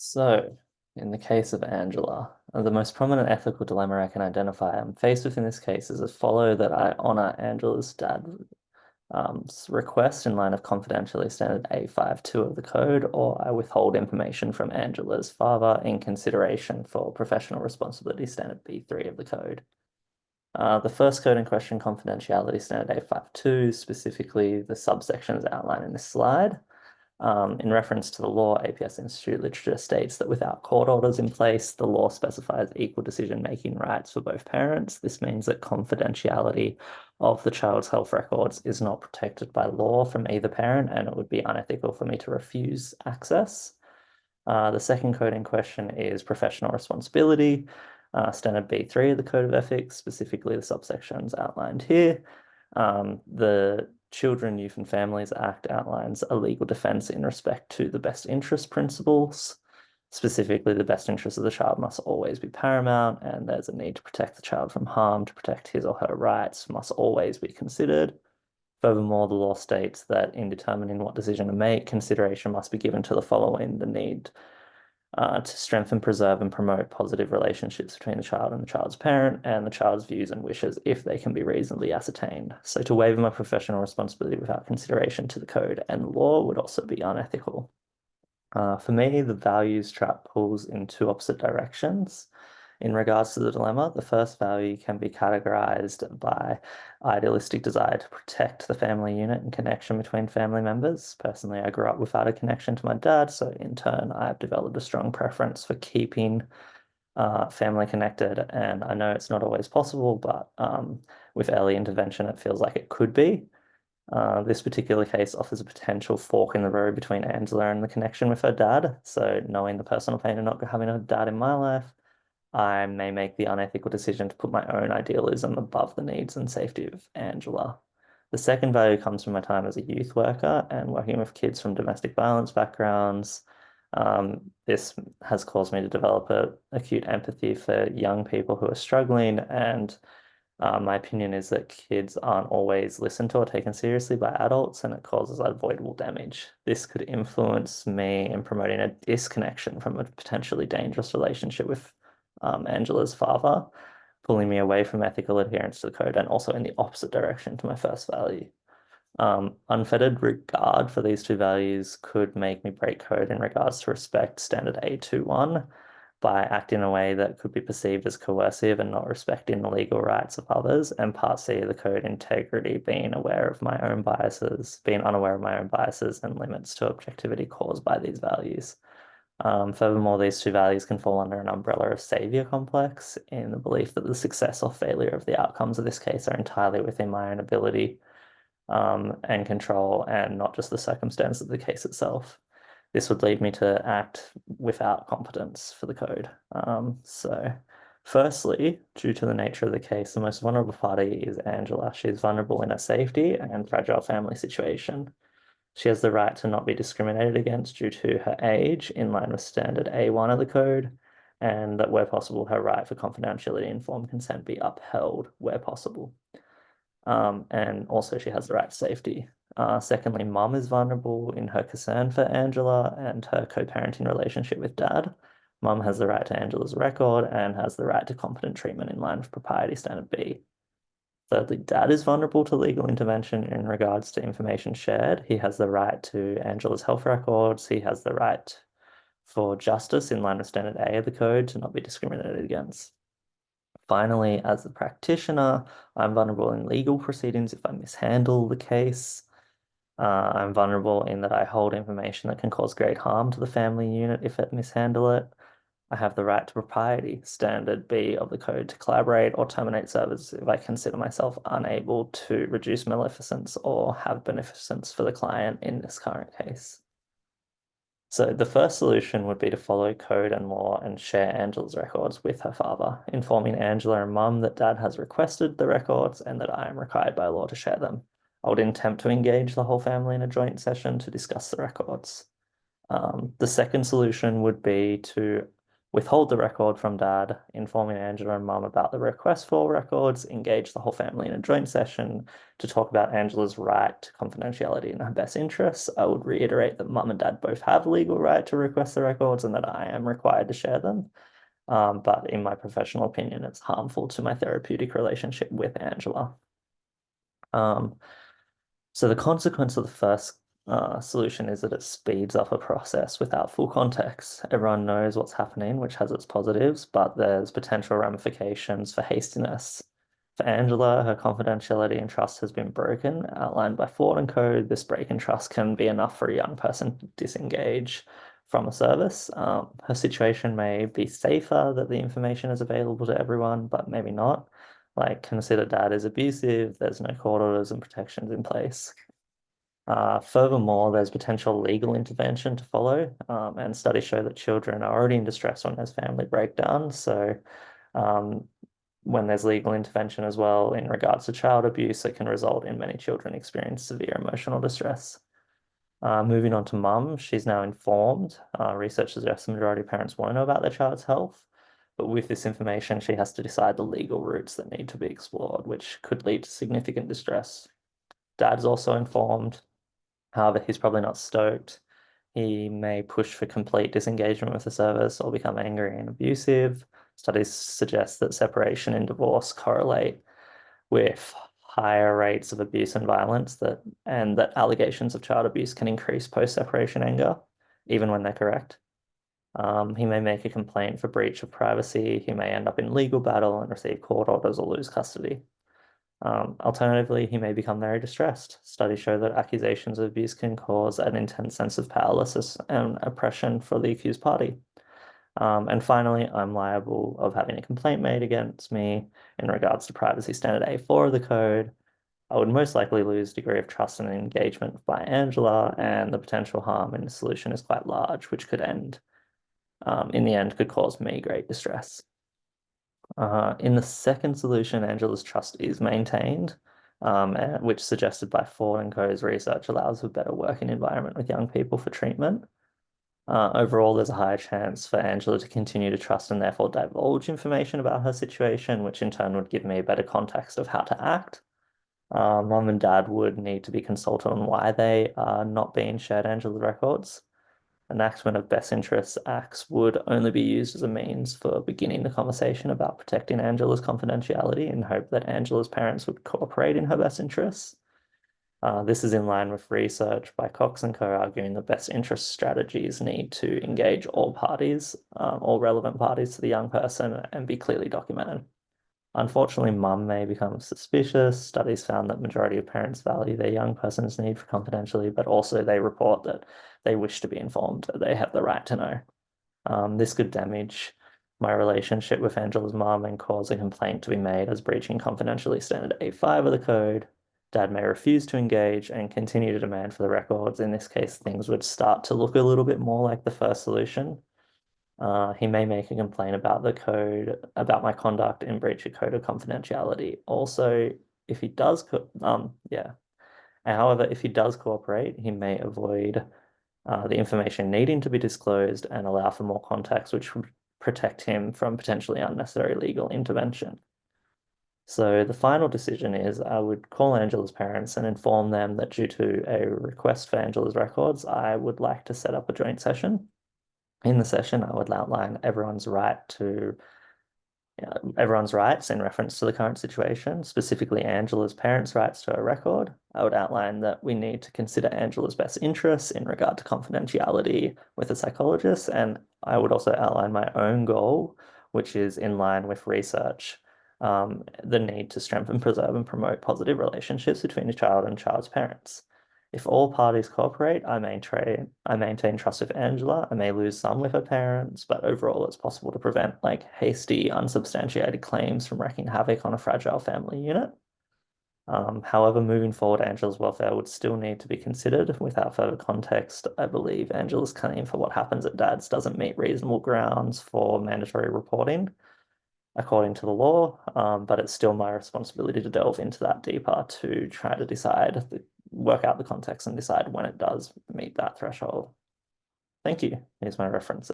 So, in the case of Angela, the most prominent ethical dilemma I can identify I'm faced with in this case is as follow that I honor Angela's dad's request in line of confidentiality standard A52 of the code, or I withhold information from Angela's father in consideration for professional responsibility standard B3 of the code. The first code in question, confidentiality standard A52, specifically the subsections outlined in this slide. In reference to the law, APS Institute literature states that without court orders in place, the law specifies equal decision-making rights for both parents. This means that confidentiality of the child's health records is not protected by law from either parent, and it would be unethical for me to refuse access. The second code in question is professional responsibility, standard B3 of the Code of Ethics, specifically the subsections outlined here. The Children, Youth and Families Act outlines a legal defense in respect to the best interest principles. Specifically, the best interest of the child must always be paramount, and there's a need to protect the child from harm, to protect his or her rights must always be considered. Furthermore, the law states that in determining what decision to make, consideration must be given to the following: the need to strengthen, preserve, and promote positive relationships between the child and the child's parent, and the child's views and wishes if they can be reasonably ascertained. So to waive my professional responsibility without consideration to the code and the law would also be unethical. For me, the values trap pulls in two opposite directions. In regards to the dilemma, the first value can be categorized by idealistic desire to protect the family unit and connection between family members. Personally, I grew up without a connection to my dad, so in turn, I've developed a strong preference for keeping family connected. And I know it's not always possible, but with early intervention, it feels like it could be. This particular case offers a potential fork in the road between Angela and the connection with her dad. So knowing the personal pain of not having a dad in my life, I may make the unethical decision to put my own idealism above the needs and safety of Angela. The second value comes from my time as a youth worker and working with kids from domestic violence backgrounds. This has caused me to develop a acute empathy for young people who are struggling, and my opinion is that kids aren't always listened to or taken seriously by adults, and it causes avoidable damage. This could influence me in promoting a disconnection from a potentially dangerous relationship with Angela's father, pulling me away from ethical adherence to the code and also in the opposite direction to my first value. Unfettered regard for these two values could make me break code in regards to respect standard A21 by acting in a way that could be perceived as coercive and not respecting the legal rights of others, and part C of the code integrity being aware of my own biases, being unaware of my own biases and limits to objectivity caused by these values. Furthermore, these two values can fall under an umbrella of savior complex in the belief that the success or failure of the outcomes of this case are entirely within my own ability and control, and not just the circumstance of the case itself. This would lead me to act without competence for the code. So, firstly, due to the nature of the case, the most vulnerable party is Angela. She is vulnerable in her safety and fragile family situation. She has the right to not be discriminated against due to her age, in line with standard A1 of the code, and that where possible, her right for confidentiality and informed consent be upheld where possible. And also she has the right to safety. Secondly, mom is vulnerable in her concern for Angela and her co-parenting relationship with dad. Mom has the right to Angela's record and has the right to competent treatment in line with propriety standard B. Thirdly, dad is vulnerable to legal intervention in regards to information shared. He has the right to Angela's health records. He has the right for justice in line with standard A of the code to not be discriminated against. Finally, as a practitioner, I'm vulnerable in legal proceedings if I mishandle the case. I'm vulnerable in that I hold information that can cause great harm to the family unit if it mishandle it. I have the right to propriety, standard B of the code, to collaborate or terminate service if I consider myself unable to reduce maleficence or have beneficence for the client in this current case. So the first solution would be to follow code and law and share Angela's records with her father, informing Angela and mum that dad has requested the records and that I am required by law to share them. I would attempt to engage the whole family in a joint session to discuss the records. The second solution would be to withhold the record from dad, informing Angela and mum about the request for records, engage the whole family in a joint session to talk about Angela's right to confidentiality in her best interests. I would reiterate that mum and dad both have legal right to request the records and that I am required to share them. But in my professional opinion, it's harmful to my therapeutic relationship with Angela. So the consequence of the first solution is that it speeds up a process without full context. Everyone knows what's happening, which has its positives, but there's potential ramifications for hastiness. For Angela, her confidentiality and trust has been broken, outlined by fraud and code. This break in trust can be enough for a young person to disengage from a service. Her situation may be safer that the information is available to everyone, but maybe not. Like, consider dad is abusive, there's no court orders and protections in place. Furthermore, there's potential legal intervention to follow, and studies show that children are already in distress when there's family breakdown. So, when there's legal intervention as well in regards to child abuse, it can result in many children experience severe emotional distress. Moving on to mum, she's now informed. Research suggests the majority of parents want to know about their child's health, but with this information, she has to decide the legal routes that need to be explored, which could lead to significant distress. Dad's also informed. However, he's probably not stoked. He may push for complete disengagement with the service or become angry and abusive. Studies suggest that separation and divorce correlate with higher rates of abuse and violence and that allegations of child abuse can increase post-separation anger, even when they're correct. He may make a complaint for breach of privacy. He may end up in legal battle and receive court orders or lose custody. Alternatively, he may become very distressed. Studies show that accusations of abuse can cause an intense sense of powerlessness and oppression for the accused party. And finally, I'm liable of having a complaint made against me in regards to privacy standard A4 of the code. I would most likely lose degree of trust and engagement by Angela, and the potential harm in the solution is quite large, which could in the end, could cause me great distress. In the second solution, Angela's trust is maintained, which suggested by Ford and Co.'s research allows a better working environment with young people for treatment. Overall, there's a higher chance for Angela to continue to trust and therefore divulge information about her situation, which in turn would give me a better context of how to act. Mom and dad would need to be consulted on why they are not being shared Angela's records. Enactment of best interests acts would only be used as a means for beginning the conversation about protecting Angela's confidentiality in hope that Angela's parents would cooperate in her best interests. This is in line with research by Cox and Co. arguing that best interest strategies need to engage all parties, all relevant parties to the young person, and be clearly documented. Unfortunately, mum may become suspicious. Studies found that majority of parents value their young person's need for confidentiality, but also they report that they wish to be informed, that they have the right to know. This could damage my relationship with Angela's mum and cause a complaint to be made as breaching confidentiality standard A5 of the code. Dad may refuse to engage and continue to demand for the records. In this case, things would start to look a little bit more like the first solution. He may make a complaint about the code, about my conduct in breach of code of confidentiality. Also, if he does, However, if he does cooperate, he may avoid the information needing to be disclosed and allow for more context, which would protect him from potentially unnecessary legal intervention. So the final decision is I would call Angela's parents and inform them that due to a request for Angela's records, I would like to set up a joint session. In the session, I would outline everyone's rights in reference to the current situation, specifically Angela's parents' rights to a record. I would outline that we need to consider Angela's best interests in regard to confidentiality with a psychologist, and I would also outline my own goal, which is in line with research, the need to strengthen, preserve, and promote positive relationships between a child and child's parents. If all parties cooperate, I maintain trust with Angela. I may lose some with her parents, but overall it's possible to prevent like hasty, unsubstantiated claims from wreaking havoc on a fragile family unit. However, moving forward, Angela's welfare would still need to be considered. Without further context, I believe Angela's claim for what happens at Dad's doesn't meet reasonable grounds for mandatory reporting according to the law, but it's still my responsibility to delve into that deeper to try to work out the context and decide when it does meet that threshold. Thank you. Here's my reference.